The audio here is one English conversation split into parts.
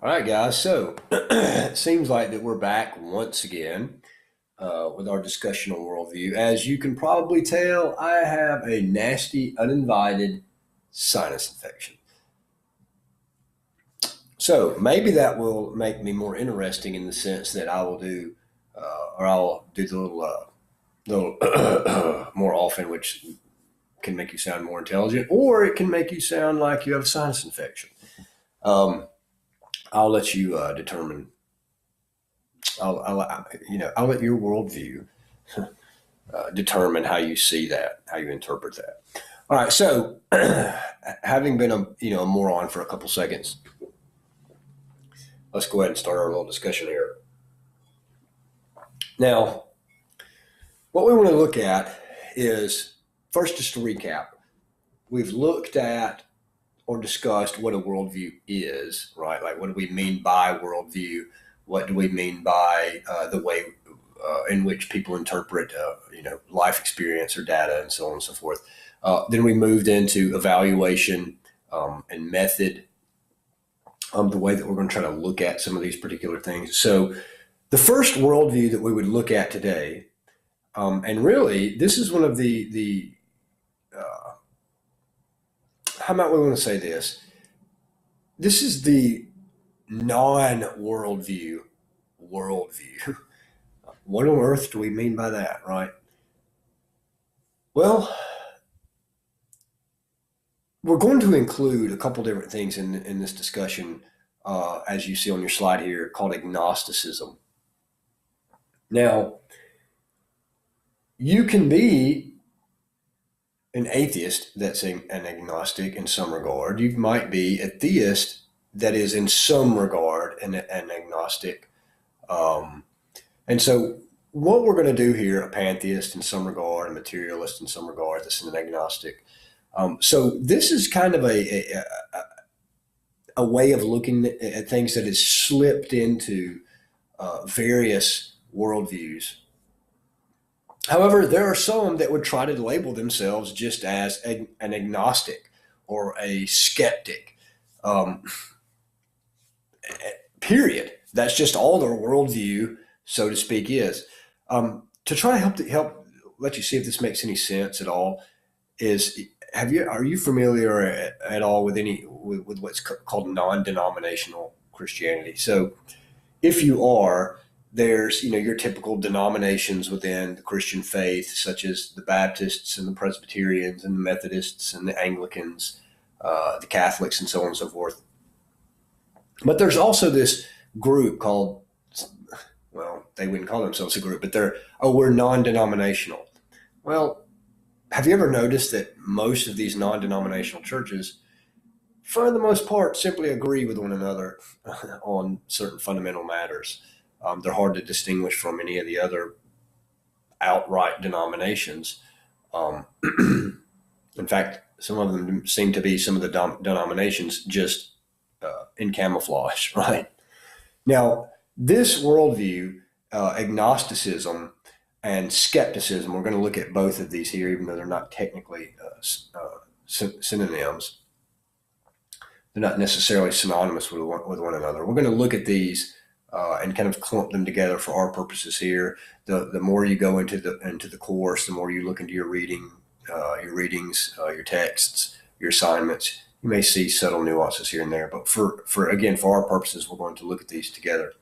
All right, guys. So it seems like that we're back once again with our discussion on worldview. As you can probably tell, I have a nasty, uninvited sinus infection. So maybe that will make me more interesting in the sense that I'll do the little more often, which can make you sound more intelligent, or it can make you sound like you have a sinus infection. Um, I'll let you determine. I'll let your worldview determine how you see that, how you interpret that. All right. So, having been a moron for a couple seconds, let's go ahead and start our little discussion here. Now, what we want to look at is first, just to recap, we've looked at or discussed what a worldview is, right? Like, what do we mean by worldview? What do we mean by the way in which people interpret, life experience or data and so on and so forth? Then we moved into evaluation and method, the way that we're going to try to look at some of these particular things. So the first worldview that we would look at today, and really this is one of the how might we want to say this? This is the non-worldview worldview. What on earth do we mean by that, right? Well, we're going to include a couple different things in this discussion, as you see on your slide here, called agnosticism. Now, you can be an atheist that's an agnostic in some regard. You might be a theist that is in some regard an agnostic. And so what we're going to do here, a pantheist in some regard, a materialist in some regard, this is an agnostic. So this is kind of a way of looking at things that has slipped into various worldviews. However, there are some that would try to label themselves just as an agnostic or a skeptic. Period. That's just all their worldview, so to speak, is. To try to help let you see if this makes any sense at all, are you familiar at all with what's called non-denominational Christianity? So, if you are, there's your typical denominations within the Christian faith, such as the Baptists and the Presbyterians and the Methodists and the Anglicans, the Catholics, and so on and so forth. But there's also this group called, well, they wouldn't call themselves a group, but we're non-denominational. Well, have you ever noticed that most of these non-denominational churches, for the most part, simply agree with one another on certain fundamental matters? They're hard to distinguish from any of the other outright denominations. In fact, some of them seem to be some of the denominations just in camouflage, right? Now, this worldview, agnosticism and skepticism, we're going to look at both of these here, even though they're not technically synonyms. They're not necessarily synonymous with one another. We're going to look at these and kind of clump them together for our purposes here. The more you go into the course, the more you look into your readings, your texts, your assignments, you may see subtle nuances here and there. But for our purposes, we're going to look at these together.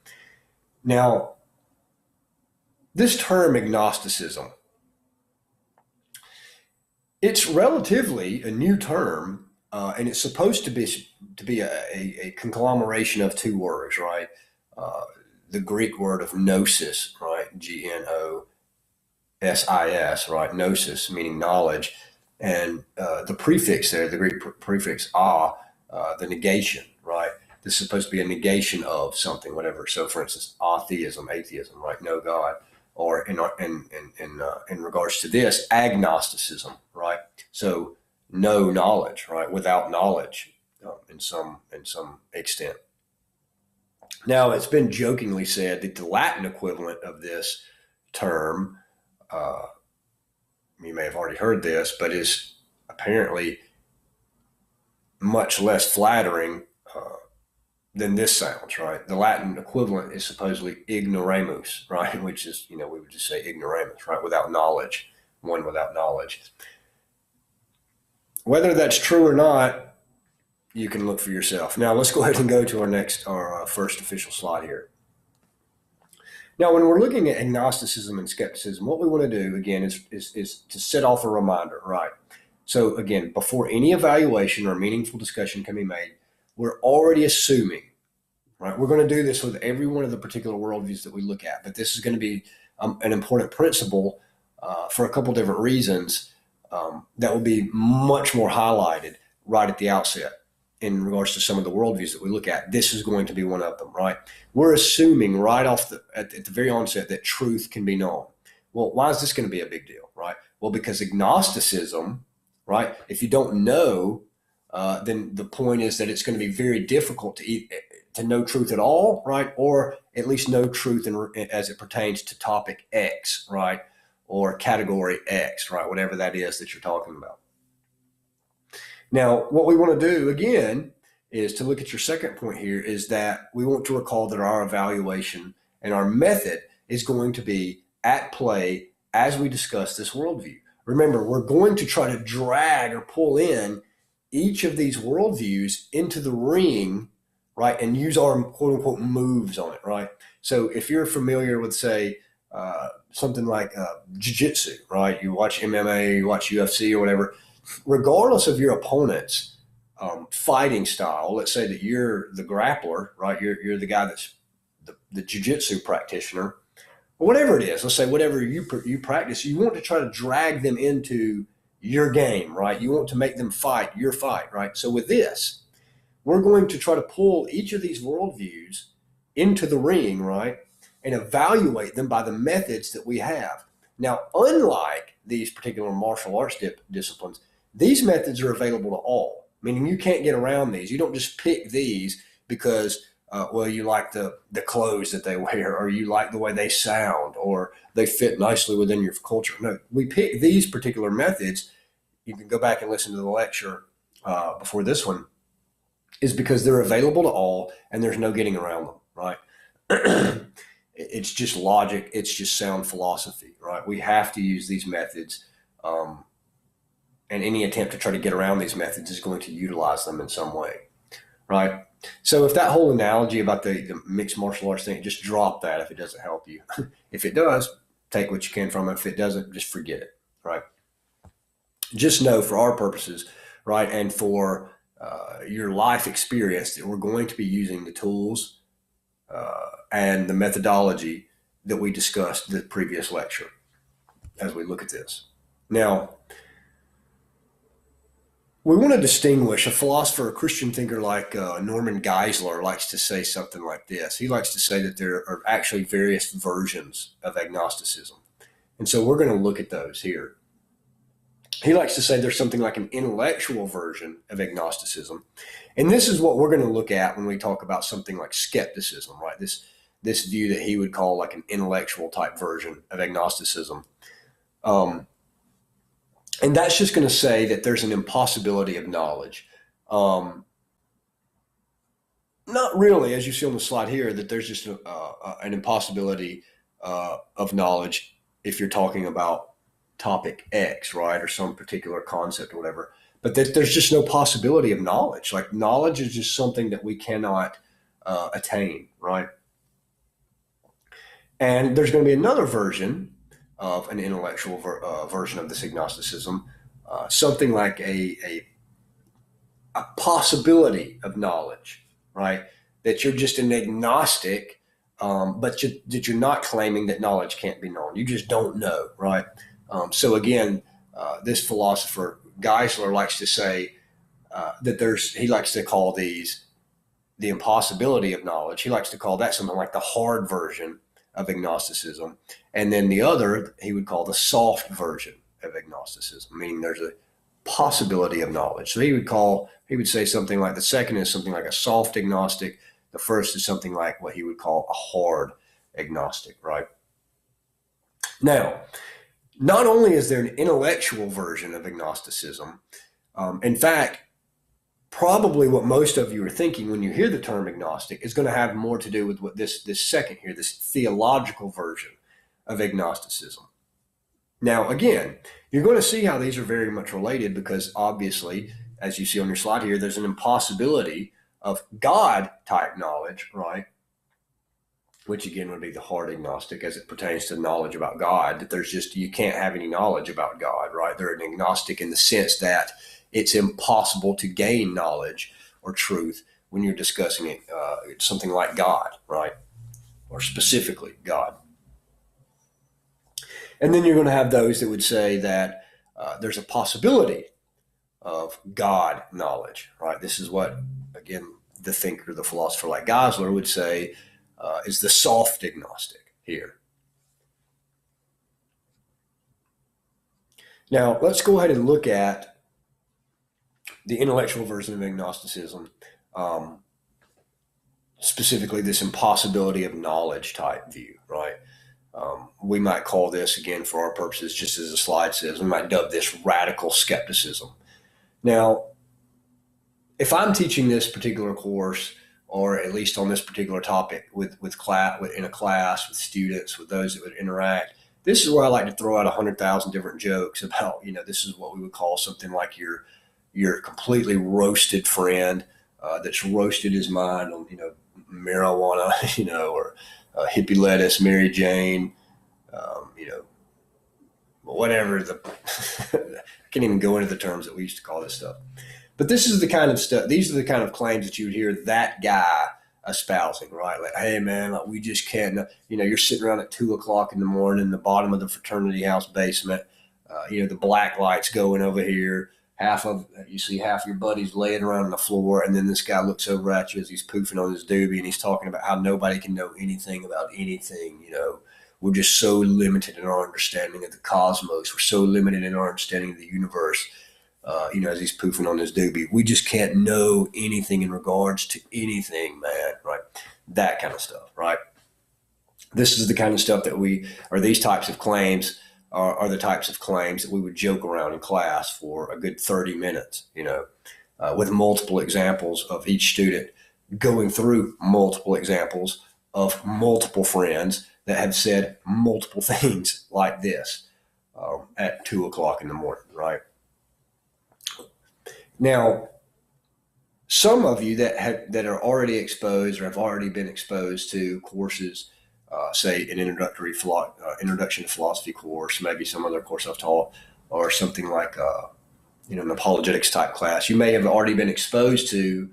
Now, this term agnosticism, it's relatively a new term, and it's supposed to be a conglomeration of two words, right? The Greek word of gnosis, right? Gnosis, right? Gnosis, meaning knowledge. And the prefix there, the Greek prefix the negation, right? This is supposed to be a negation of something, whatever. So, for instance, atheism, right? No God. Or in regards to this, agnosticism, right? So, no knowledge, right? Without knowledge, in some extent. Now, it's been jokingly said that the Latin equivalent of this term, you may have already heard this, but is apparently much less flattering, than this sounds, right? The Latin equivalent is supposedly ignoramus, right? Which is, we would just say ignoramus, right? Without knowledge, one without knowledge. Whether that's true or not, you can look for yourself. Now, let's go ahead and go to our first official slide here. Now, when we're looking at agnosticism and skepticism, what we want to do, again, is to set off a reminder, right? So, again, before any evaluation or meaningful discussion can be made, we're already assuming, right? We're going to do this with every one of the particular worldviews that we look at, but this is going to be an important principle for a couple different reasons that will be much more highlighted right at the outset in regards to some of the worldviews that we look at. This is going to be one of them, right? We're assuming right off at the very onset that truth can be known. Well, why is this going to be a big deal, right? Well, because agnosticism, right? If you don't know, then the point is that it's going to be very difficult to know truth at all, right? Or at least know truth as it pertains to topic X, right? Or category X, right? Whatever that is that you're talking about. Now, what we want to do, again, is to look at your second point here, is that we want to recall that our evaluation and our method is going to be at play as we discuss this worldview. Remember, we're going to try to drag or pull in each of these worldviews into the ring, right, and use our quote-unquote moves on it, right? So if you're familiar with, say, something like jiu-jitsu, right? You watch MMA, you watch UFC or whatever, regardless of your opponent's fighting style, let's say that you're the grappler, right? You're the guy that's the jiu-jitsu practitioner, or whatever it is. Let's say whatever you practice, you want to try to drag them into your game, right? You want to make them fight your fight, right? So with this, we're going to try to pull each of these worldviews into the ring, right? And evaluate them by the methods that we have. Now, unlike these particular martial arts disciplines, these methods are available to all, meaning you can't get around these. You don't just pick these because, you like the clothes that they wear, or you like the way they sound, or they fit nicely within your culture. No, we pick these particular methods. You can go back and listen to the lecture before this one, is because they're available to all and there's no getting around them, right? It's just logic. It's just sound philosophy, right? We have to use these methods, and any attempt to try to get around these methods is going to utilize them in some way, right? So if that whole analogy about the mixed martial arts thing, just drop that if it doesn't help you. If it does, take what you can from it. If it doesn't, just forget it, right? Just know for our purposes, right, and for your life experience, that we're going to be using the tools and the methodology that we discussed in the previous lecture as we look at this. Now, we want to distinguish a philosopher, a Christian thinker like Norman Geisler likes to say something like this. He likes to say that there are actually various versions of agnosticism. And so we're going to look at those here. He likes to say there's something like an intellectual version of agnosticism. And this is what we're going to look at when we talk about something like skepticism, right? This view that he would call like an intellectual type version of agnosticism. And that's just going to say that there's an impossibility of knowledge. Not really, as you see on the slide here, that there's just an impossibility of knowledge if you're talking about topic X, right, or some particular concept or whatever. But there's just no possibility of knowledge. Like, knowledge is just something that we cannot attain, right? And there's going to be another version of an intellectual version of this agnosticism, something like a possibility of knowledge, right? That you're just an agnostic, but that you're not claiming that knowledge can't be known. You just don't know, right? So again, this philosopher Geisler likes to say that he likes to call these the impossibility of knowledge. He likes to call that something like the hard version of agnosticism. And then the other, he would call the soft version of agnosticism, meaning there's a possibility of knowledge. So he would say something like the second is something like a soft agnostic. The first is something like what he would call a hard agnostic, right? Now, not only is there an intellectual version of agnosticism, in fact, probably what most of you are thinking when you hear the term agnostic is going to have more to do with what this second here, this theological version of agnosticism. Now, again, you're going to see how these are very much related because obviously, as you see on your slide here, there's an impossibility of God type knowledge, right? Which again would be the hard agnostic as it pertains to knowledge about God, that there's just, you can't have any knowledge about God, right? They're an agnostic in the sense that it's impossible to gain knowledge or truth when you're discussing it, something like God, right? Or specifically God. And then you're going to have those that would say that there's a possibility of God knowledge, right? This is what, again, the thinker, the philosopher like Geisler would say is the soft agnostic here. Now, let's go ahead and look at the intellectual version of agnosticism, specifically this impossibility of knowledge type view, right? We might call this, again, for our purposes, just as the slide says, we might dub this radical skepticism. Now, if I'm teaching this particular course, or at least on this particular topic with class, in a class, with students, with those that would interact, this is where I like to throw out 100,000 different jokes about, this is what we would call something like your completely roasted friend that's roasted his mind on, marijuana, or hippie lettuce, Mary Jane, whatever I can't even go into the terms that we used to call this stuff. But this is the kind of stuff, these are the kind of claims that you would hear that guy espousing, right? Like, hey man, like, we just can't, you're sitting around at 2:00 in the morning in the bottom of the fraternity house basement, the black lights going over here, you see half your buddies laying around on the floor, and then this guy looks over at you as he's poofing on his doobie, and he's talking about how nobody can know anything about anything, We're just so limited in our understanding of the cosmos. We're so limited in our understanding of the universe. As he's poofing on his doobie, we just can't know anything in regards to anything, man, right? That kind of stuff, right? This is the kind of stuff that these types of claims are the types of claims that we would joke around in class for a good 30 minutes, with multiple examples of each student going through multiple examples of multiple friends that have said multiple things like this at 2:00 in the morning, right? Now, some of you that are already exposed or have already been exposed to courses, say an introduction to philosophy course, maybe some other course I've taught, or something like an apologetics type class, you may have already been exposed to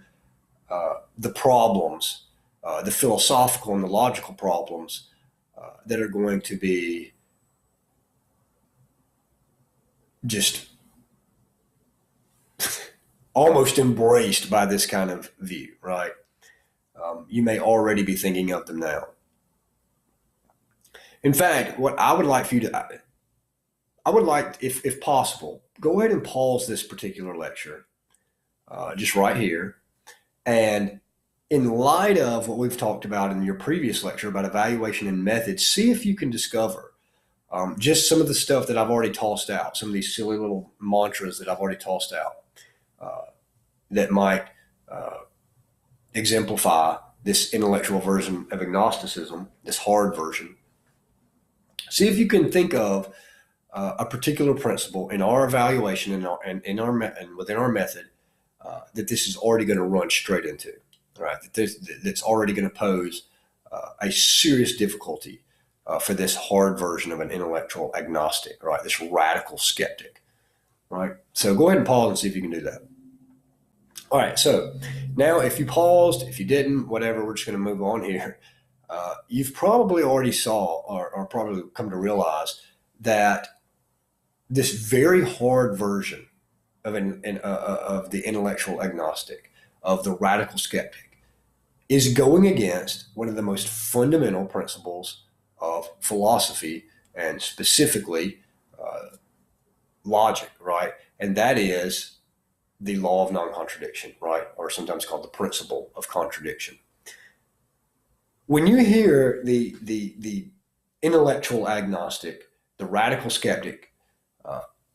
the problems, the philosophical and the logical problems that are going to be just almost embraced by this kind of view, right? You may already be thinking of them now. In fact, what I would like for you to, I would like, if possible, go ahead and pause this particular lecture, just right here. And in light of what we've talked about in your previous lecture about evaluation and methods, see if you can discover just some of the stuff that I've already tossed out, some of these silly little mantras that I've already tossed out that might exemplify this intellectual version of agnosticism, this hard version. See if you can think of a particular principle in our evaluation and within our method that this is already going to run straight into, right? That's already going to pose a serious difficulty for this hard version of an intellectual agnostic, right? This radical skeptic, right? So go ahead and pause and see if you can do that. All right, so now if you paused, if you didn't, whatever, we're just going to move on here. You've probably already saw or probably come to realize that this very hard version of the intellectual agnostic, of the radical skeptic, is going against one of the most fundamental principles of philosophy and specifically logic, right? And that is the law of non-contradiction, right? Or sometimes called the principle of contradiction. When you hear the intellectual agnostic, the radical skeptic,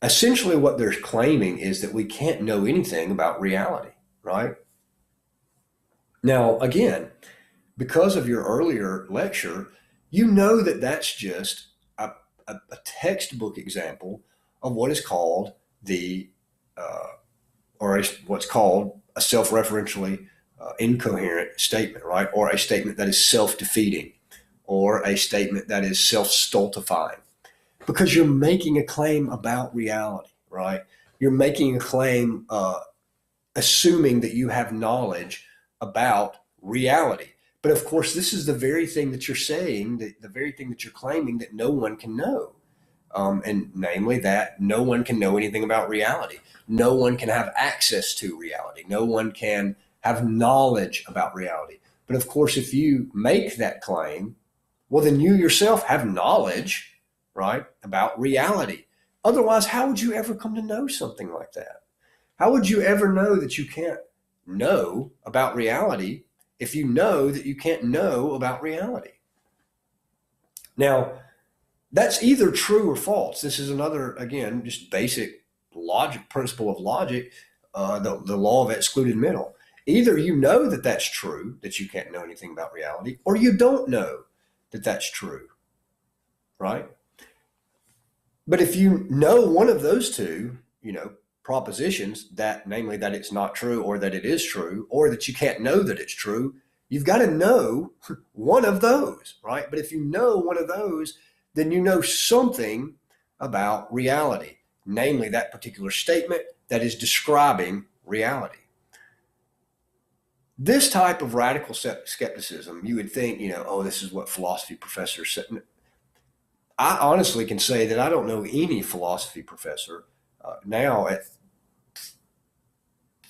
essentially what they're claiming is that we can't know anything about reality, right? Now, again, because of your earlier lecture, you know that that's just a textbook example of what is called the, what's called a self-referentially incoherent statement, right? Or a statement that is self-defeating, or a statement that is self-stultifying, because you're making a claim about reality, right? You're making a claim assuming that you have knowledge about reality. But of course, this is the very thing that you're saying, the very thing that you're claiming that no one can know. And namely that no one can know anything about reality. No one can have access to reality. No one can have knowledge about reality. But of course, if you make that claim, well, then you yourself have knowledge, right, about reality. Otherwise, how would you ever come to know something like that? How would you ever know that you can't know about reality if you know that you can't know about reality? Now, that's either true or false. This is another, again, just basic logic, principle of logic, the law of excluded middle. Either you know that that's true, that you can't know anything about reality, or you don't know that that's true, right? But if you know one of those two, propositions, that namely that it's not true or that it is true, or that you can't know that it's true, you've got to know one of those, right? But if you know one of those, then you know something about reality, namely that particular statement that is describing reality. This type of radical skepticism, you would think, oh, this is what philosophy professors said. I honestly can say that I don't know any philosophy professor now at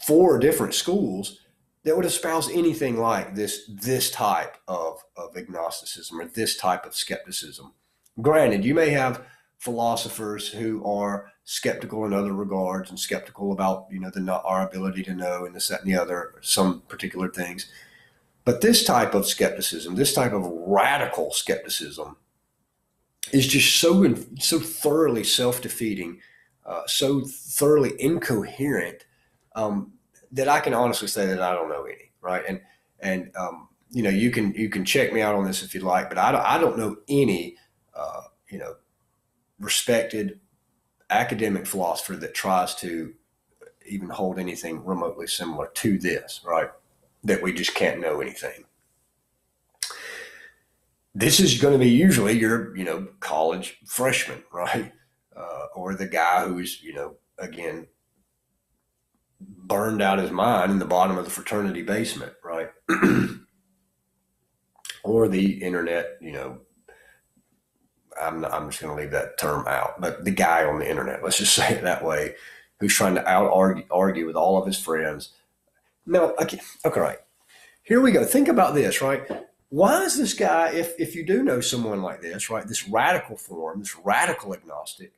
4 different schools that would espouse anything like this type of agnosticism or this type of skepticism. Granted, you may have philosophers who are skeptical in other regards and skeptical about our ability to know and this, that, and the other, some particular things. But this type of skepticism, this type of radical skepticism, is just so thoroughly self-defeating, so thoroughly incoherent, that I can honestly say that I don't know any, right? And you can check me out on this if you'd like, but I don't know any respected academic philosopher that tries to even hold anything remotely similar to this, right? That we just can't know anything. This is going to be usually your, college freshman, right? Or the guy who's, again, burned out his mind in the bottom of the fraternity basement, right? Or the internet, I'm just going to leave that term out, but the guy on the internet, let's just say it that way, who's trying to argue with all of his friends. No, okay, right. Here we go. Think about this, right? Why is this guy, if you do know someone like this, right, this radical form, this radical agnostic,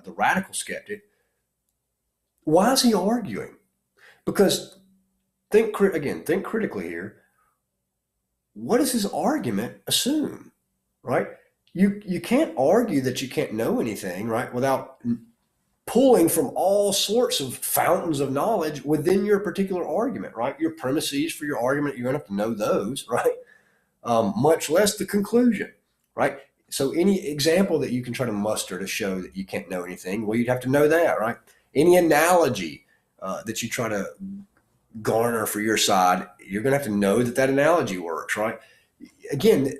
the radical skeptic, why is he arguing? Because think critically here. What does his argument assume, right? You can't argue that you can't know anything, right, without pulling from all sorts of fountains of knowledge within your particular argument, right? Your premises for your argument, you're going to have to know those, right? Much less the conclusion, right? So any example that you can try to muster to show that you can't know anything, well, you'd have to know that, right? Any analogy that you try to garner for your side, you're going to have to know that analogy works, right? Again,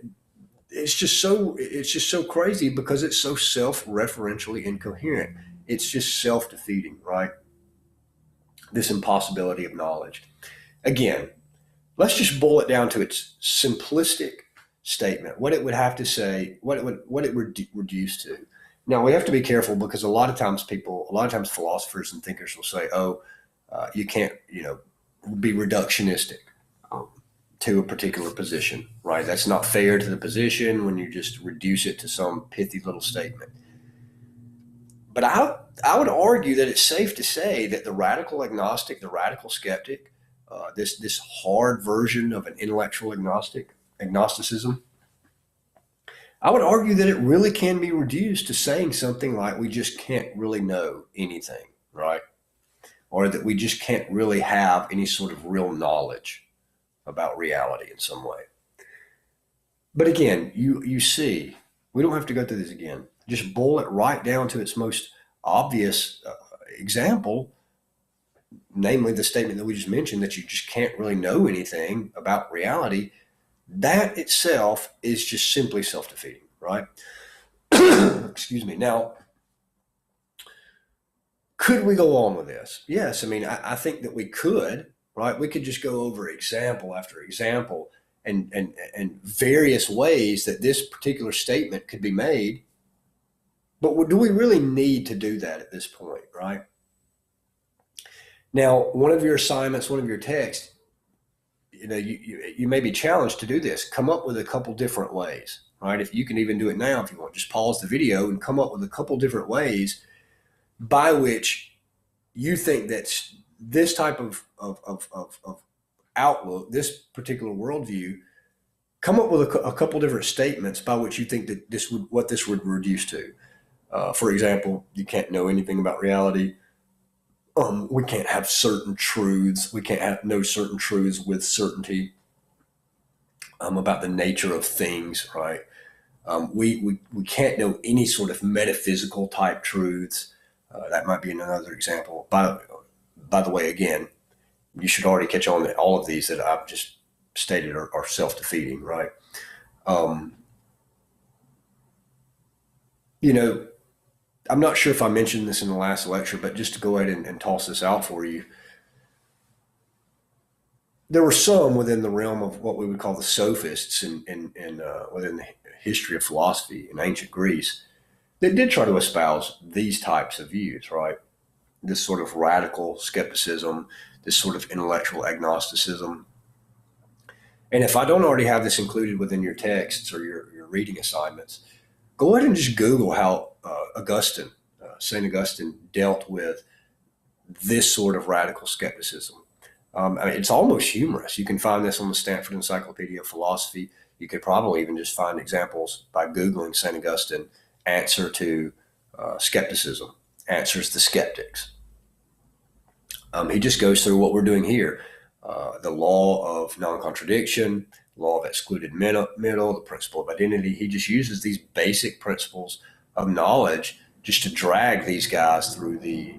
it's just so crazy because it's so self-referentially incoherent. It's just self-defeating, right? This impossibility of knowledge. Again, let's just boil it down to its simplistic statement, what it would have to say, what it would reduce to. Now, we have to be careful because a lot of times philosophers and thinkers will say, you can't, be reductionistic to a particular position, right? That's not fair to the position when you just reduce it to some pithy little statement. But I would argue that it's safe to say that the radical agnostic, the radical skeptic, this hard version of an intellectual agnosticism, I would argue that it really can be reduced to saying something like we just can't really know anything, right? or that we just can't really have any sort of real knowledge about reality in some way. But again, you see, we don't have to go through this again. Just boil it right down to its most obvious example, namely the statement that we just mentioned, that you just can't really know anything about reality. That itself is just simply self-defeating, right? Excuse me. Now, could we go on with this? Yes. I mean, I think that we could, right? We could just go over example after example and various ways that this particular statement could be made. But do we really need to do that at this point, right? Now, one of your assignments, one of your texts, you may be challenged to do this. Come up with a couple different ways, right? If you can even do it now, if you want, just pause the video and come up with a couple different ways by which you think that this type of outlook, this particular worldview, come up with a couple different statements by which you think that what this would reduce to. For example, you can't know anything about reality. We can't have certain truths. We can't know certain truths with certainty about the nature of things, right? We can't know any sort of metaphysical type truths. That might be another example. By the way, again, you should already catch on that all of these that I've just stated are self-defeating, right? I'm not sure if I mentioned this in the last lecture, but just to go ahead and toss this out for you. There were some within the realm of what we would call the sophists within the history of philosophy in ancient Greece that did try to espouse these types of views, right? This sort of radical skepticism, this sort of intellectual agnosticism. And if I don't already have this included within your texts or your reading assignments, go ahead and just Google how St. Augustine dealt with this sort of radical skepticism. It's almost humorous. You can find this on the Stanford Encyclopedia of Philosophy. You could probably even just find examples by Googling St. Augustine, answer to skepticism, answers the skeptics. He just goes through what we're doing here. The law of non-contradiction, law of excluded middle, the principle of identity. He just uses these basic principles of knowledge just to drag these guys through the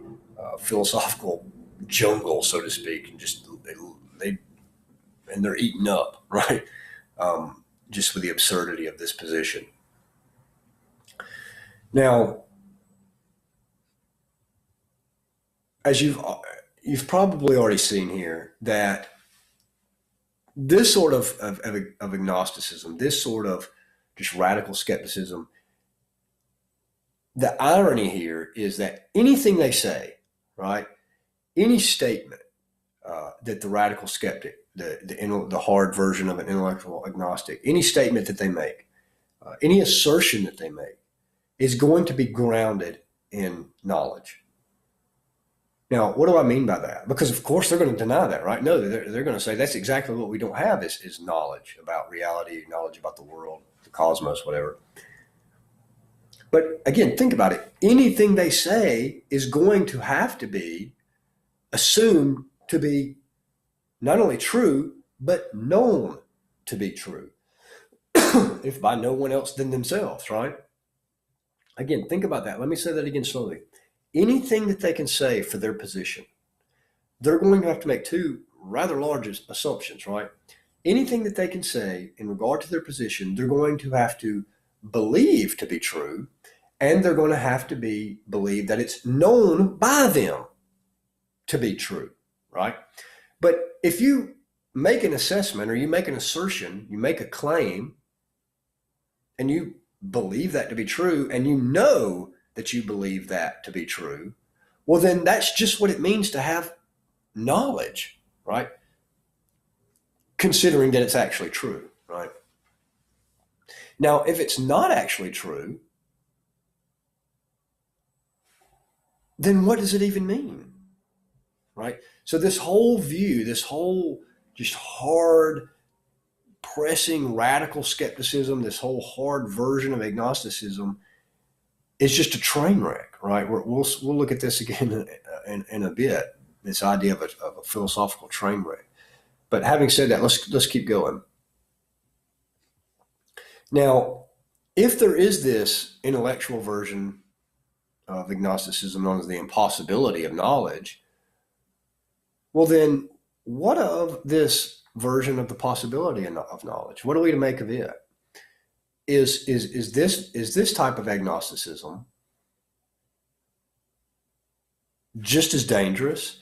philosophical jungle, so to speak, and just they're eaten up, right? Just with the absurdity of this position. Now, as you've probably already seen here, that this sort of agnosticism, this sort of just radical skepticism, the irony here is that anything they say, right, any statement that the radical skeptic, the hard version of an intellectual agnostic, any statement that they make, any assertion that they make is going to be grounded in knowledge. Now, what do I mean by that? Because, of course, they're going to deny that, right? No, they're going to say that's exactly what we don't have is knowledge about reality, knowledge about the world, the cosmos, whatever. But again, think about it. Anything they say is going to have to be assumed to be not only true, but known to be true, if by no one else than themselves, right? Again, think about that. Let me say that again slowly. Anything that they can say for their position, they're going to have to make two rather large assumptions, right? Anything that they can say in regard to their position, they're going to have to believe to be true, and they're going to have to believe that it's known by them to be true, right? But if you make an assessment or you make an assertion, you make a claim, and you believe that to be true, and you know that you believe that to be true, well, then that's just what it means to have knowledge, right? Considering that it's actually true, right? Now, if it's not actually true, then what does it even mean, right? So this whole view, this whole just hard, pressing, radical skepticism, this whole hard version of agnosticism is just a train wreck, right? We'll look at this again in a bit. this idea of a philosophical train wreck. But having said that, let's keep going. Now, if there is this intellectual version of agnosticism known as the impossibility of knowledge, well then, what of this version of the possibility of knowledge? What are we to make of it? Is this type of agnosticism just as dangerous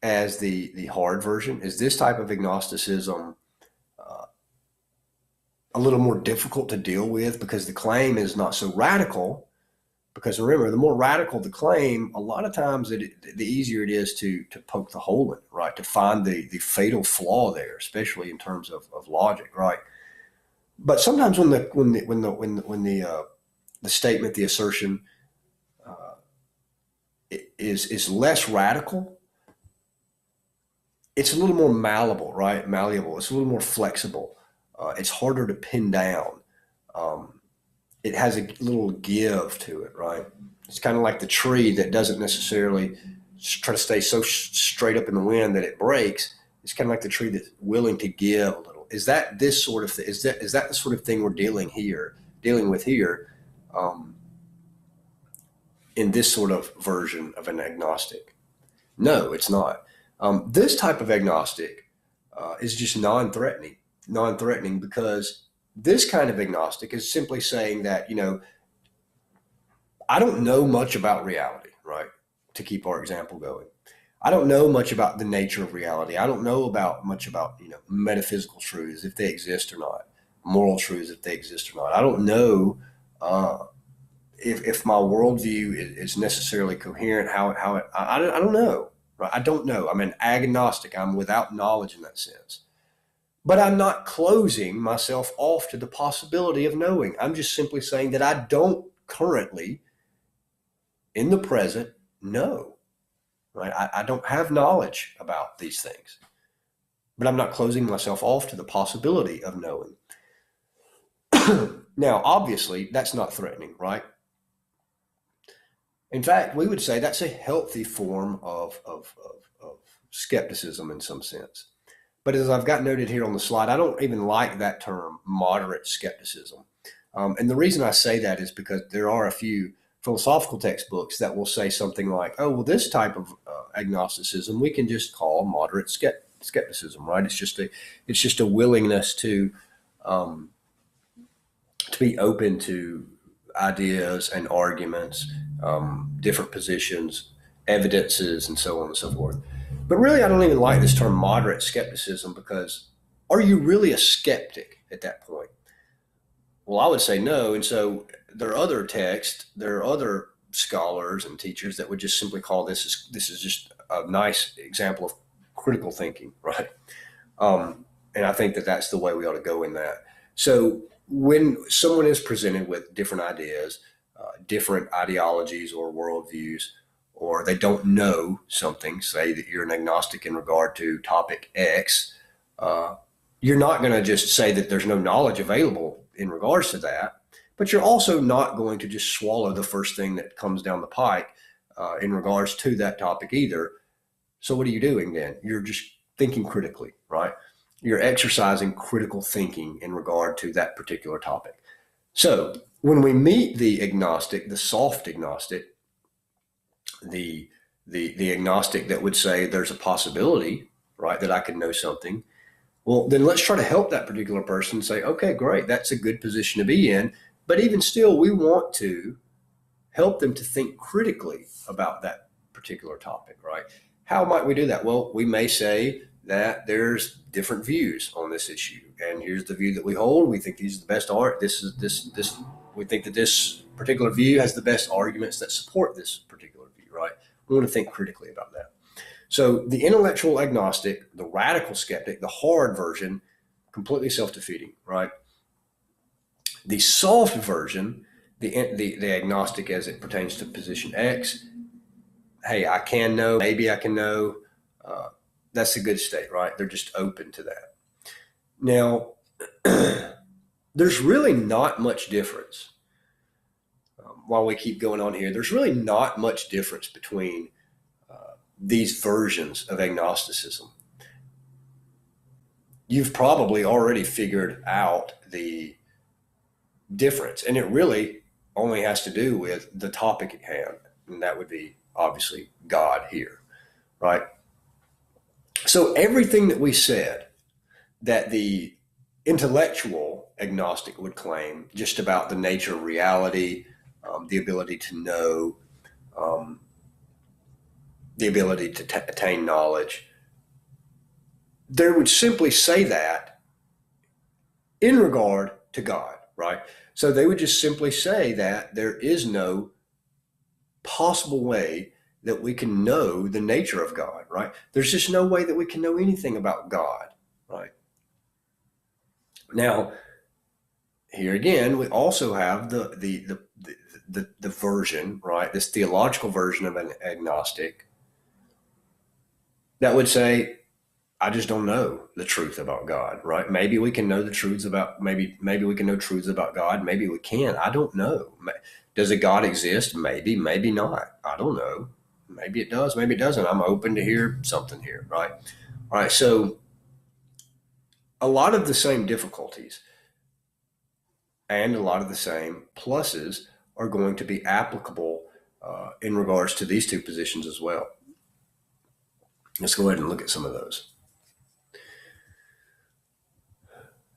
as the hard version? Is this type of agnosticism a little more difficult to deal with because the claim is not so radical? Because remember, the more radical the claim, a lot of times the easier it is to poke the hole in it, right? To find the fatal flaw there, especially in terms of logic, right? But sometimes when the statement, the assertion is less radical, it's a little more malleable, right? Malleable. It's a little more flexible. It's harder to pin down. It has a little give to it, right? It's kind of like the tree that doesn't necessarily try to stay so straight up in the wind that it breaks. It's kind of like the tree that's willing to give a little. Is that this sort of thing? Is that the sort of thing we're dealing with here, in this sort of version of an agnostic? No, it's not. This type of agnostic is just non-threatening because this kind of agnostic is simply saying that, I don't know much about reality, right? To keep our example going. I don't know much about the nature of reality. I don't know much about, metaphysical truths, if they exist or not, moral truths, if they exist or not. I don't know if my worldview is necessarily coherent, I don't know, right? I don't know. I'm an agnostic. I'm without knowledge in that sense. But I'm not closing myself off to the possibility of knowing. I'm just simply saying that I don't currently, in the present, know. Right? I don't have knowledge about these things. But I'm not closing myself off to the possibility of knowing. Now, obviously, that's not threatening, right? In fact, we would say that's a healthy form of skepticism in some sense. But as I've got noted here on the slide, I don't even like that term, moderate skepticism. And the reason I say that is because there are a few philosophical textbooks that will say something like, oh, well, this type of agnosticism we can just call moderate skepticism, right? It's just a willingness to be open to ideas and arguments, different positions, evidences, and so on and so forth. But really, I don't even like this term moderate skepticism because are you really a skeptic at that point? Well, I would say no. And so there are other texts, there are other scholars and teachers that would just simply call this is just a nice example of critical thinking, right? And I think that that's the way we ought to go in that. So when someone is presented with different ideas, different ideologies or worldviews, or they don't know something, say that you're an agnostic in regard to topic X, you're not going to just say that there's no knowledge available in regards to that, but you're also not going to just swallow the first thing that comes down the pike in regards to that topic either. So what are you doing then? You're just thinking critically, right? You're exercising critical thinking in regard to that particular topic. So when we meet the agnostic, the soft agnostic, the agnostic that would say there's a possibility, right, that I could know something, well, then let's try to help that particular person say, okay, great, that's a good position to be in. But even still, we want to help them to think critically about that particular topic, right? How might we do that? Well, we may say that there's different views on this issue, and here's the view that we hold. We think these are the best art. We think that this particular view has the best arguments that support this particular view, right? We want to think critically about that. So the intellectual agnostic, the radical skeptic, the hard version, completely self-defeating, right? The soft version, the agnostic as it pertains to position X, hey, I can know, maybe I can know. That's a good state, right? They're just open to that. Now, there's really not much difference. While we keep going on here, there's really not much difference between these versions of agnosticism, you've probably already figured out the difference. And it really only has to do with the topic at hand. And that would be obviously God here, right? So everything that we said that the intellectual agnostic would claim just about the nature of reality, the ability to know, um, the ability to attain knowledge, they would simply say that in regard to God, right? So they would just simply say that there is no possible way that we can know the nature of God, right? There's just no way that we can know anything about God, right? Now, here again, we also have the version, right? This theological version of an agnostic that would say, I just don't know the truth about God, right? Maybe we can know the truths about maybe we can know truths about God. Maybe we can. I don't know. Does a God exist? Maybe, maybe not. I don't know. Maybe it does. Maybe it doesn't. I'm open to hear something here, right? All right. So a lot of the same difficulties and a lot of the same pluses are going to be applicable in regards to these two positions as well. Let's go ahead and look at some of those.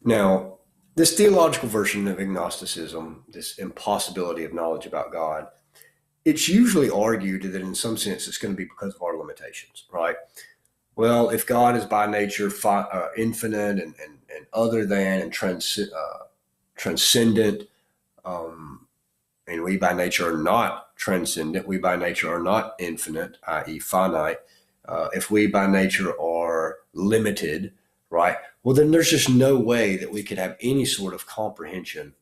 Now, this theological version of agnosticism, this impossibility of knowledge about God, it's usually argued that in some sense it's going to be because of our limitations, right? Well, if God is by nature infinite and other than and transcendent, and we by nature are not transcendent, we by nature are not infinite, i.e. finite, if we by nature are limited, right? Well, then there's just no way that we could have any sort of comprehension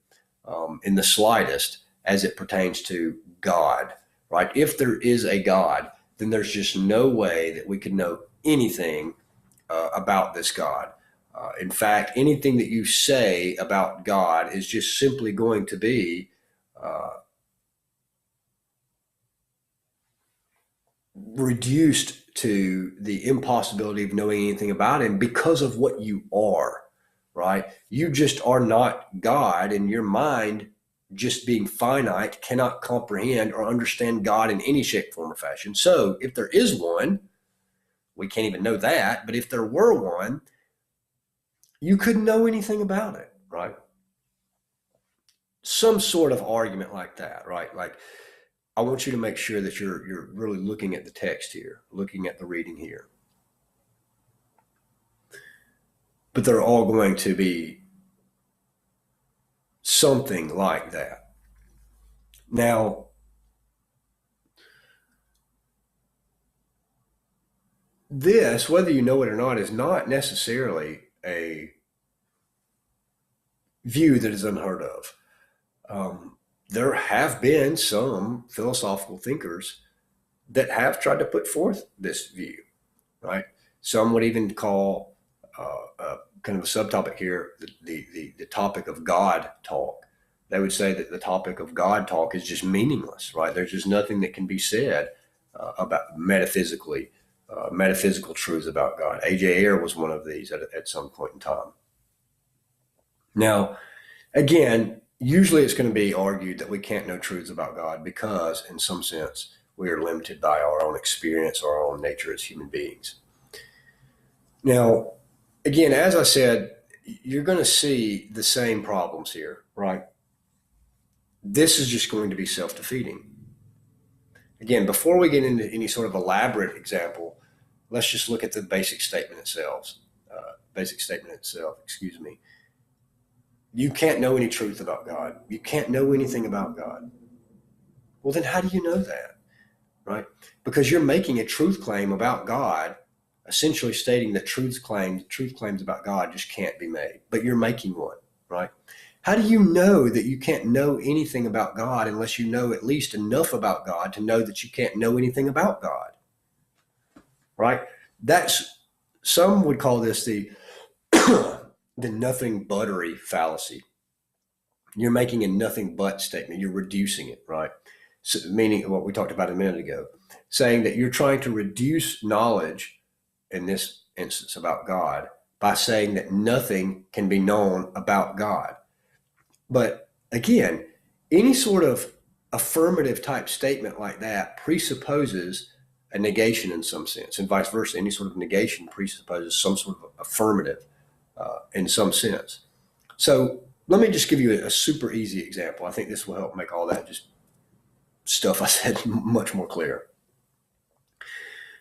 in the slightest as it pertains to God, right? If there is a God, then there's just no way that we could know anything about this God. In fact, anything that you say about God is just simply going to be reduced to the impossibility of knowing anything about him because of what you are, right? You just are not God, and your mind, just being finite, cannot comprehend or understand God in any shape, form, or fashion. So if there is one, we can't even know that, but if there were one, you couldn't know anything about it, right? Some sort of argument like that, right? Like, I want you to make sure that you're really looking at the text here, looking at the reading here. But they're all going to be something like that. Now, this, whether you know it or not, is not necessarily a view that is unheard of. There have been some philosophical thinkers that have tried to put forth this view, right? Some would even call kind of a subtopic here the topic of God talk. They would say that the topic of God talk is just meaningless, right? There's just nothing that can be said about metaphysical truths about God. A.J. Ayer was one of these at some point in time. Now, again, usually it's going to be argued that we can't know truths about God because, in some sense, we are limited by our own experience or our own nature as human beings. Now, again, as I said, you're going to see the same problems here, right? This is just going to be self-defeating. Again, before we get into any sort of elaborate example, let's just look at the basic statement itself. You can't know any truth about God. You can't know anything about God. Well, then how do you know that, right? Because you're making a truth claim about God, essentially stating that truth claims about God just can't be made, but you're making one, right? How do you know that you can't know anything about God unless you know at least enough about God to know that you can't know anything about God, right? Some would call this the the nothing buttery fallacy. You're making a nothing but statement. You're reducing it, right? meaning what we talked about a minute ago, saying that you're trying to reduce knowledge in this instance about God by saying that nothing can be known about God. But again, any sort of affirmative type statement like that presupposes a negation in some sense, and vice versa. Any sort of negation presupposes some sort of affirmative in some sense. So let me just give you a super easy example. I think this will help make all that just stuff I said much more clear.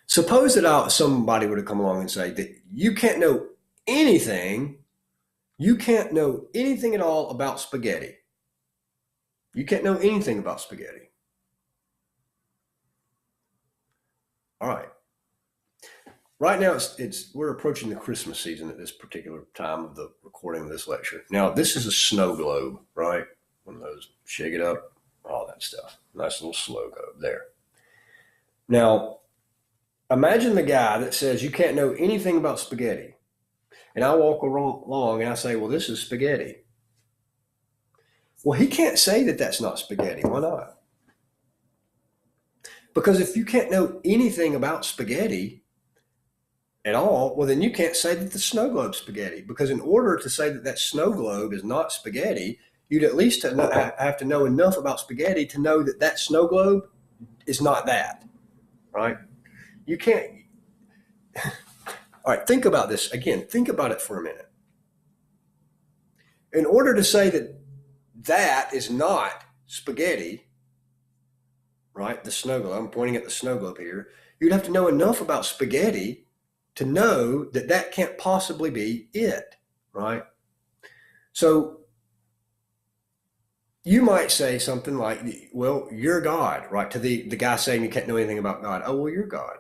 Suppose that somebody were to come along and say that you can't know anything at all about spaghetti. You can't know anything about spaghetti. All right. Right now, we're approaching the Christmas season at this particular time of the recording of this lecture. Now, this is a snow globe, right? One of those, shake it up, all that stuff. Nice little snow globe there. Now, imagine the guy that says you can't know anything about spaghetti. And I walk along and I say, well, this is spaghetti. Well, he can't say that that's not spaghetti. Why not? Because if you can't know anything about spaghetti at all, well, then you can't say that the snow globe's spaghetti. Because in order to say that that snow globe is not spaghetti, you'd at least have to know enough about spaghetti to know that that snow globe is not that, right? You can't. All right, think about this. Again, think about it for a minute. In order to say that that is not spaghetti, right, the snow globe, I'm pointing at the snow globe here, you'd have to know enough about spaghetti to know that that can't possibly be it, right? So you might say something like, well, you're God, right? To the guy saying you can't know anything about God. Oh, well, you're God.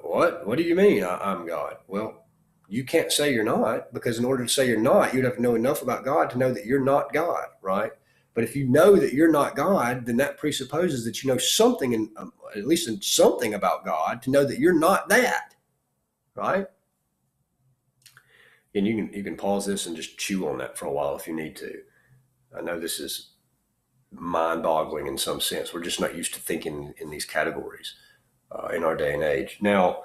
What? What do you mean I'm God? Well, you can't say you're not, because in order to say you're not, you'd have to know enough about God to know that you're not God, right? But if you know that you're not God, then that presupposes that you know something, at least in something about God, to know that you're not that, right? And you can pause this and just chew on that for a while if you need to. I know this is mind-boggling in some sense. We're just not used to thinking in these categories in our day and age. Now,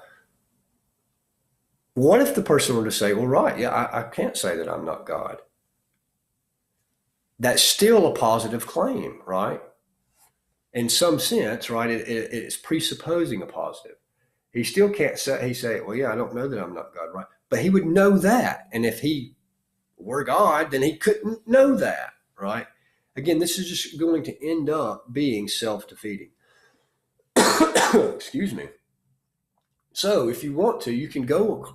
what if the person were to say, well, right, yeah, I can't say that I'm not God. That's still a positive claim, right? In some sense, right, it's presupposing a positive. He still can't say, well, yeah, I don't know that I'm not God, right? But he would know that. And if he were God, then he couldn't know that, right? Again, this is just going to end up being self-defeating. Excuse me. So if you want to, you can go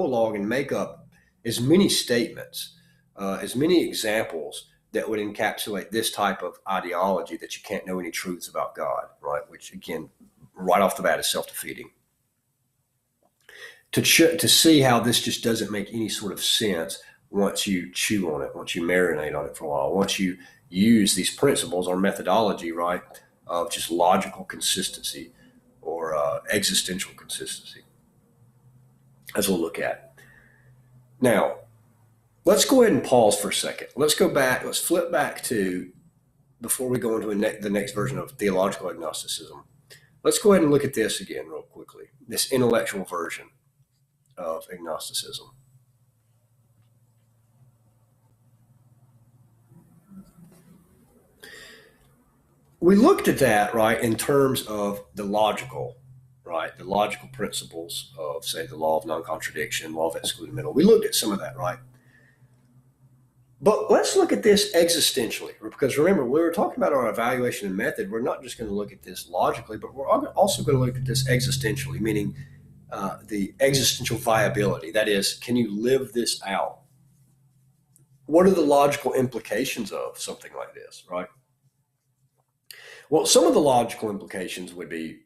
along and make up as many statements, as many examples that would encapsulate this type of ideology that you can't know any truths about God, right? Which again, right off the bat is self-defeating. To see how this just doesn't make any sort of sense once you chew on it, once you marinate on it for a while, once you use these principles or methodology, right, of just logical consistency or existential consistency, as we'll look at. Now, let's go ahead and pause for a second. Let's go back. Let's flip back to, before we go into the next version of theological agnosticism, let's go ahead and look at this again real quickly, this intellectual version of agnosticism. We looked at that, right, in terms of the logical principles of, say, the law of non-contradiction, law of exclusive. We looked at some of that, right? But let's look at this existentially, because remember, when we're talking about our evaluation and method, we're not just going to look at this logically, but we're also going to look at this existentially, meaning the existential viability. That is, can you live this out? What are the logical implications of something like this, right? Well, some of the logical implications would be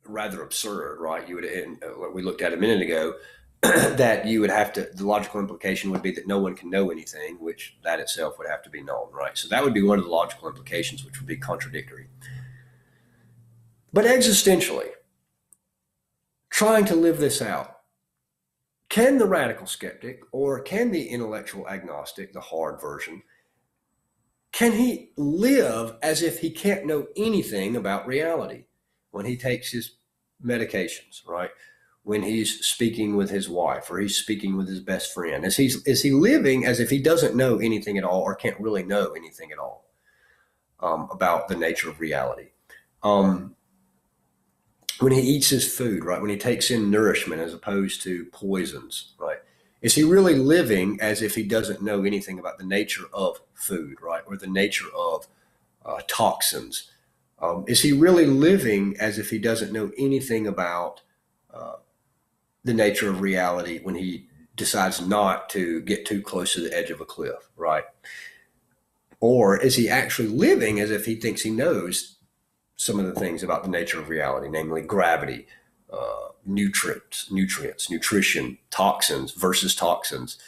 rather absurd, right? We looked at a minute ago, that you would have to, the logical implication would be that no one can know anything, which that itself would have to be known, right? So that would be one of the logical implications, which would be contradictory. But existentially, trying to live this out, can the radical skeptic or can the intellectual agnostic, the hard version, can he live as if he can't know anything about reality when he takes his medications, right? When he's speaking with his wife or he's speaking with his best friend? Is he living as if he doesn't know anything at all or can't really know anything at all about the nature of reality? When he eats his food, right? When he takes in nourishment as opposed to poisons, right? Is he really living as if he doesn't know anything about the nature of food, right? Or the nature of toxins? Is he really living as if he doesn't know anything about the nature of reality when he decides not to get too close to the edge of a cliff, right? Or is he actually living as if he thinks he knows some of the things about the nature of reality, namely gravity, nutrients, nutrition, toxins versus toxins,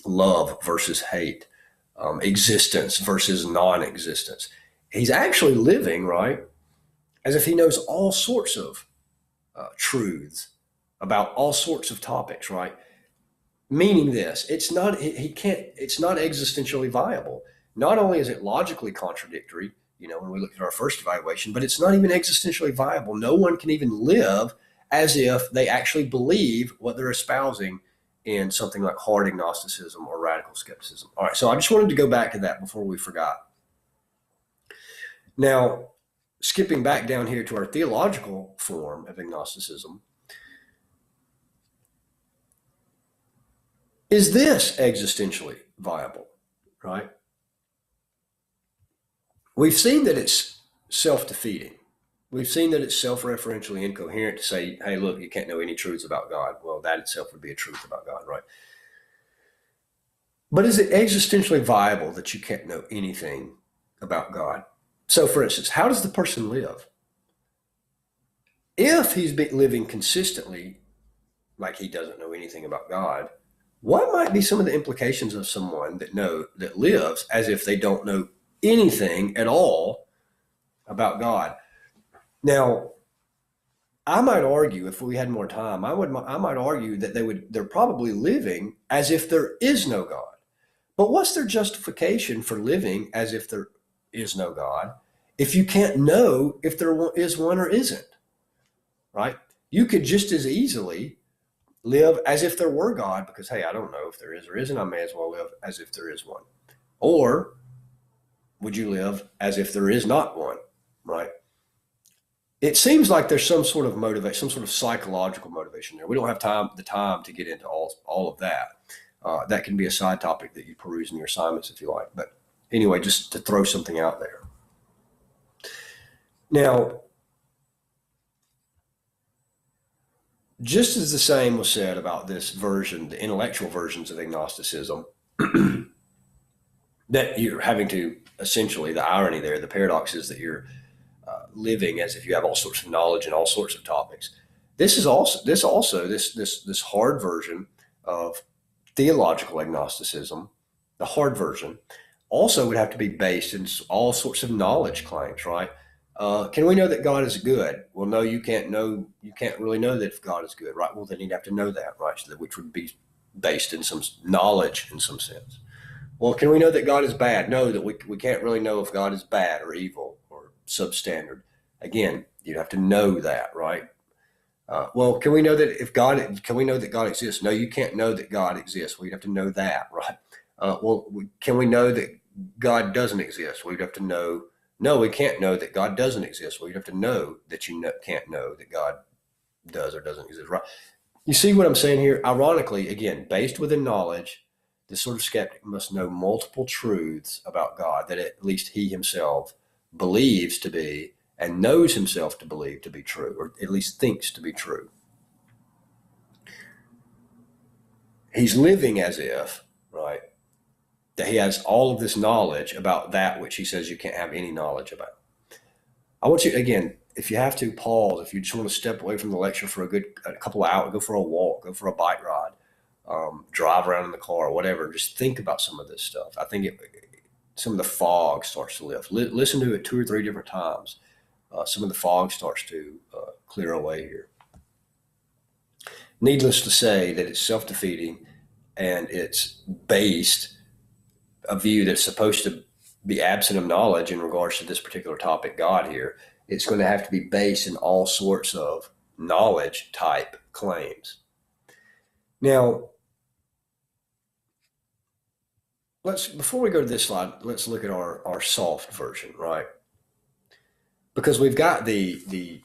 love versus hate, existence versus non-existence? He's actually living, right, as if he knows all sorts of truths about all sorts of topics, right? Meaning this, it's not existentially viable. Not only is it logically contradictory, when we look at our first evaluation, but it's not even existentially viable. No one can even live as if they actually believe what they're espousing in something like hard agnosticism or radical skepticism. All right, so I just wanted to go back to that before we forgot. Now, skipping back down here to our theological form of agnosticism, is this existentially viable, right? We've seen that it's self-defeating. We've seen that it's self-referentially incoherent to say, hey, look, you can't know any truths about God. Well, that itself would be a truth about God, right? But is it existentially viable that you can't know anything about God? So, for instance, how does the person live? If he's been living consistently like he doesn't know anything about God, what might be some of the implications of someone that lives as if they don't know anything at all about God? Now, I might argue, if we had more time, I might argue that they're probably living as if there is no God. But what's their justification for living as if there is no God if you can't know if there is one or isn't, right? You could just as easily live as if there were God because, hey, I don't know if there is or isn't. I may as well live as if there is one. Or would you live as if there is not one, right? It seems like there's some sort of motivation, some sort of psychological motivation there. We don't have the time to get into all of that. That can be a side topic that you peruse in your assignments if you like. But anyway, just to throw something out there. Now, just as the same was said about this version, the intellectual versions of agnosticism, that you're having to essentially, the irony there, the paradox is that you're living as if you have all sorts of knowledge and all sorts of topics. This hard version of theological agnosticism, the hard version, also would have to be based in all sorts of knowledge claims, right? Can we know that God is good? Well, no, you can't really know that if God is good, right? Well, then you'd have to know that, right? So which would be based in some knowledge in some sense. Well, can we know that God is bad? No, that we can't really know if God is bad or evil or substandard. Again, you'd have to know that, right? Well, can we know that God exists? No, you can't know that God exists. Well, you'd have to know that, right? Can we know that God doesn't exist? We'd have to know. No, we can't know that God doesn't exist. Well, you'd have to know that can't know that God does or doesn't exist, right? You see what I'm saying here? Ironically, again, based within knowledge, this sort of skeptic must know multiple truths about God that at least he himself believes to be and knows himself to believe to be true, or at least thinks to be true. He's living as if, right, that he has all of this knowledge about that which he says you can't have any knowledge about. I want you, again, if you have to, pause. If you just want to step away from the lecture for a couple of hours, go for a walk, go for a bike ride, drive around in the car, whatever. Just think about some of this stuff. I think some of the fog starts to lift. Listen to it 2 or 3 different times. Some of the fog starts to clear away here. Needless to say that it's self-defeating and it's based a view that's supposed to be absent of knowledge in regards to this particular topic, God here. It's going to have to be based in all sorts of knowledge type claims. Now, before we go to this slide, let's look at our soft version, right? Because we've got the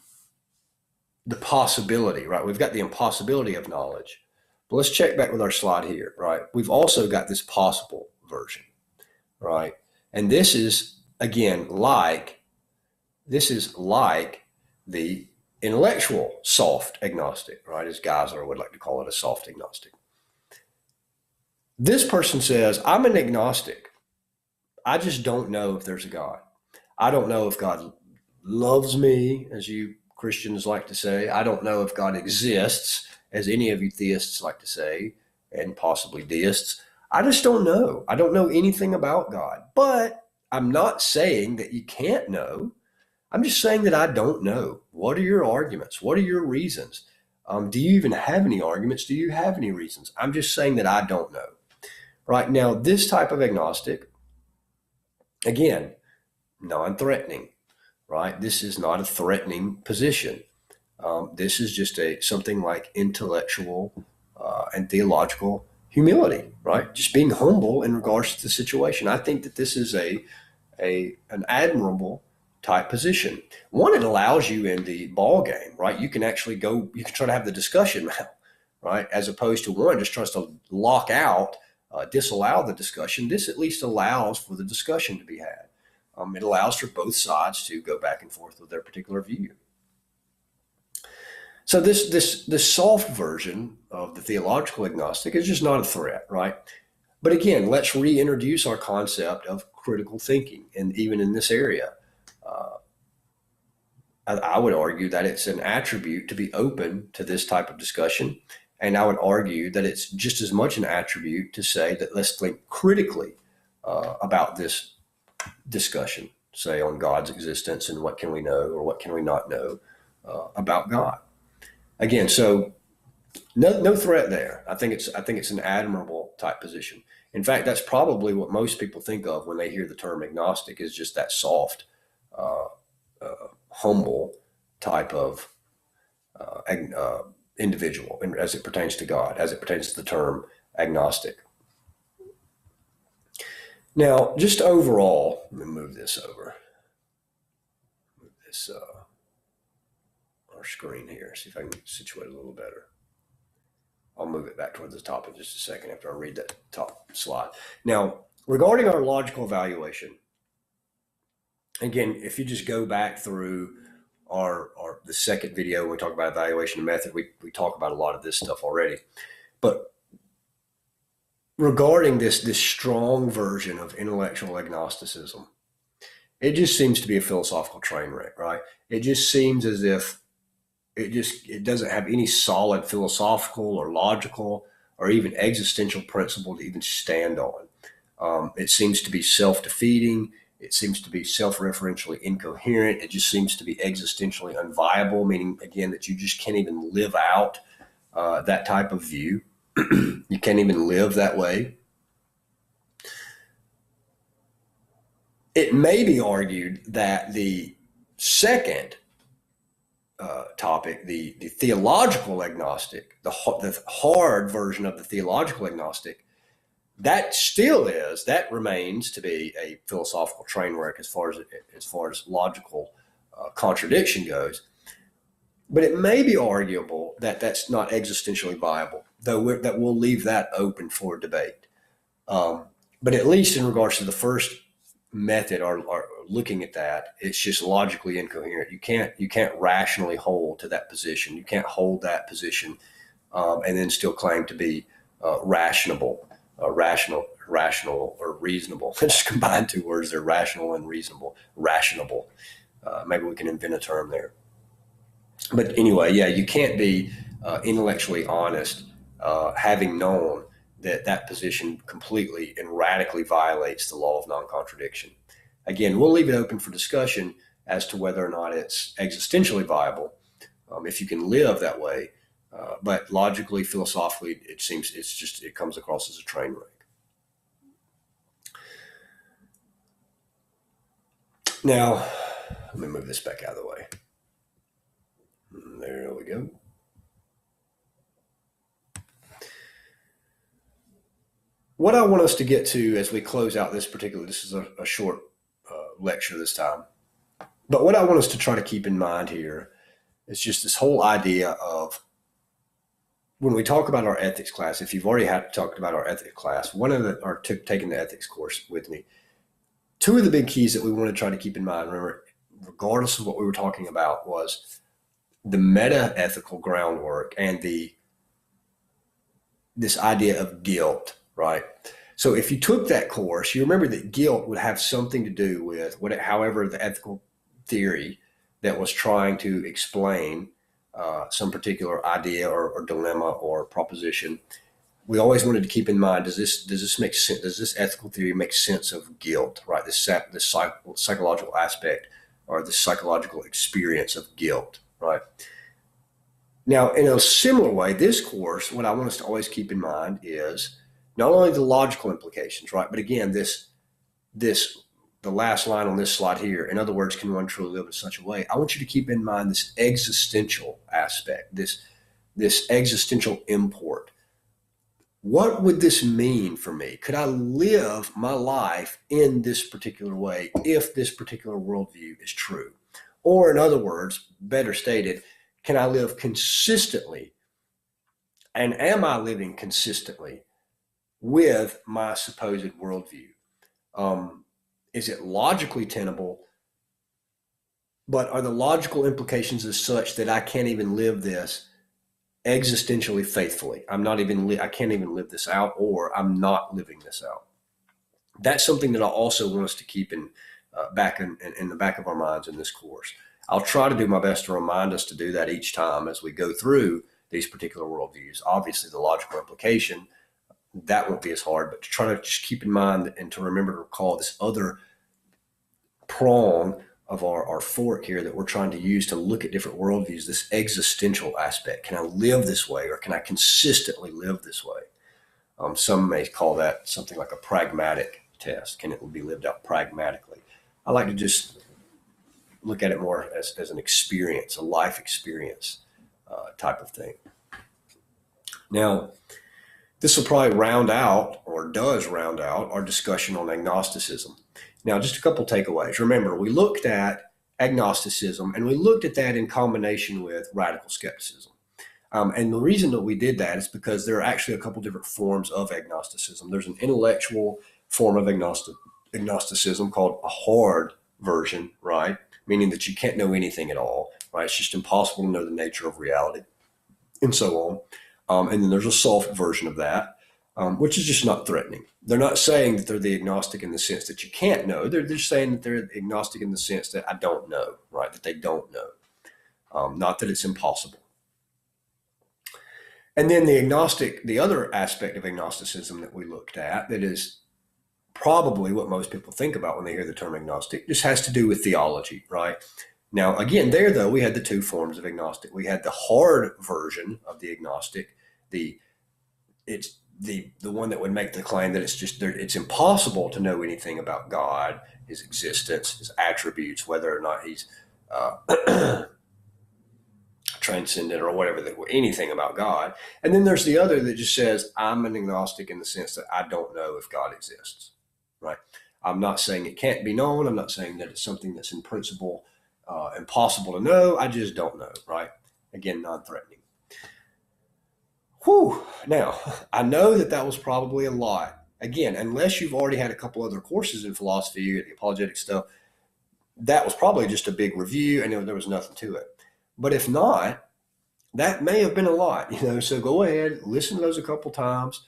possibility, right? We've got the impossibility of knowledge. But let's check back with our slide here, right? We've also got this possible version, right? And this is, again, like the intellectual soft agnostic, right? As Geisler would like to call it, a soft agnostic. This person says, I'm an agnostic. I just don't know if there's a God. I don't know if God loves me, as you Christians like to say. I don't know if God exists, as any of you theists like to say, and possibly deists. I just don't know. I don't know anything about God. But I'm not saying that you can't know. I'm just saying that I don't know. What are your arguments? What are your reasons? Do you even have any arguments? Do you have any reasons? I'm just saying that I don't know. Right now, this type of agnostic, again, non-threatening, right? This is not a threatening position. This is just something like intellectual and theological humility, right? Just being humble in regards to the situation. I think that this is an admirable type position. One, it allows you in the ball game, right? You can actually you can try to have the discussion now, right? As opposed to one just tries to lock out, disallow the discussion. This at least allows for the discussion to be had. It allows for both sides to go back and forth with their particular view. So this soft version of the theological agnostic is just not a threat, right? But again, let's reintroduce our concept of critical thinking, and even in this area, I would argue that it's an attribute to be open to this type of discussion. And I would argue that it's just as much an attribute to say that let's think critically about this discussion, say on God's existence and what can we know or what can we not know about God. Again, so no threat there. I think it's an admirable type position. In fact, that's probably what most people think of when they hear the term agnostic, is just that soft, humble type of individual, as it pertains to God, as it pertains to the term agnostic. Now, just overall, let me move this over. Move this our screen here. See if I can situate it a little better. I'll move it back towards the top in just a second after I read that top slide. Now, regarding our logical evaluation, again, if you just go back through the second video when we talk about evaluation and method, we talk about a lot of this stuff already. But regarding this strong version of intellectual agnosticism, it just seems to be a philosophical train wreck, right? It just seems as if it doesn't have any solid philosophical or logical or even existential principle to even stand on. It seems to be self-defeating. It seems to be self-referentially incoherent. It just seems to be existentially unviable, meaning, again, that you just can't even live out that type of view. You can't even live that way. It may be argued that the second topic, the theological agnostic, the hard version of the theological agnostic, that remains to be a philosophical train wreck as far as logical contradiction goes. But it may be arguable that that's not existentially viable, though that we'll leave that open for debate. But at least in regards to the first method, or looking at that, it's just logically incoherent. You can't rationally hold to that position. You can't hold that position and then still claim to be rational or reasonable. Just combine two words there: rational and reasonable. Rationable. Maybe we can invent a term there. But anyway, yeah, you can't be intellectually honest having known that position completely and radically violates the law of non-contradiction. Again, we'll leave it open for discussion as to whether or not it's existentially viable, if you can live that way. But logically, philosophically, it comes across as a train wreck. Now, let me move this back out of the way. There we go. What I want us to get to as we close out this is a short lecture this time. But what I want us to try to keep in mind here is just this whole idea of when we talk about our ethics class, if you've already talked about our ethics class, taking the ethics course with me, two of the big keys that we want to try to keep in mind, remember, regardless of what we were talking about, was the meta-ethical groundwork and this idea of guilt, right? So if you took that course, you remember that guilt would have something to do with however the ethical theory that was trying to explain some particular idea or dilemma or proposition. We always wanted to keep in mind: does this make sense? Does this ethical theory make sense of guilt? Right, this psychological aspect or the psychological experience of guilt. Right. Now, in a similar way, this course, what I want us to always keep in mind is not only the logical implications, right, but again, the last line on this slide here. In other words, can one truly live in such a way? I want you to keep in mind this existential aspect, this existential import. What would this mean for me? Could I live my life in this particular way if this particular worldview is true? Or in other words, better stated, can I live consistently? And am I living consistently with my supposed worldview? Is it logically tenable? But are the logical implications as such that I can't even live this existentially faithfully? I can't even live this out, or I'm not living this out. That's something that I also want us to keep in the back of our minds in this course. I'll try to do my best to remind us to do that each time as we go through these particular worldviews. Obviously, the logical implication, that won't be as hard, but to try to just keep in mind and to remember to recall this other prong of our fork here that we're trying to use to look at different worldviews, this existential aspect. Can I live this way, or can I consistently live this way? Some may call that something like a pragmatic test. Can it be lived out pragmatically? I like to just look at it more as an experience, a life experience type of thing. Now, this will probably round out, or does round out, our discussion on agnosticism. Now, just a couple takeaways. Remember, we looked at agnosticism, and we looked at that in combination with radical skepticism. And the reason that we did that is because there are actually a couple different forms of agnosticism. There's an intellectual form of agnosticism called a hard version, right? Meaning that you can't know anything at all, right? It's just impossible to know the nature of reality, and so on. And then there's a soft version of that, which is just not threatening. They're not saying that they're the agnostic in the sense that you can't know. They're just saying that they're agnostic in the sense that I don't know, right? That they don't know. Not that it's impossible. And then the other aspect of agnosticism that we looked at, that is probably what most people think about when they hear the term agnostic, just has to do with theology, right? Now, again, though, we had the two forms of agnostic. We had the hard version of the agnostic, it's the one that would make the claim that it's impossible to know anything about God, his existence, his attributes, whether or not he's transcendent or whatever, anything about God. And then there's the other that just says, I'm an agnostic in the sense that I don't know if God exists, right? I'm not saying it can't be known. I'm not saying that it's something that's in principle impossible to know. I just don't know, right? Again, non-threatening. Whew. Now, I know that was probably a lot. Again, unless you've already had a couple other courses in philosophy or the apologetic stuff, that was probably just a big review and there was nothing to it. But if not, that may have been a lot, so go ahead, listen to those a couple times,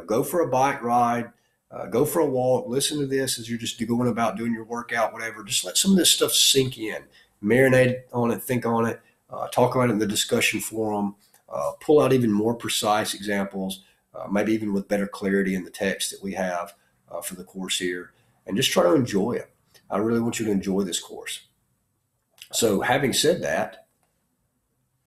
go for a bike ride, go for a walk, listen to this as you're just going about doing your workout, whatever. Just let some of this stuff sink in, marinate on it, think on it, talk about it in the discussion forum, pull out even more precise examples, maybe even with better clarity in the text that we have for the course here, and just try to enjoy it. I really want you to enjoy this course. So having said that,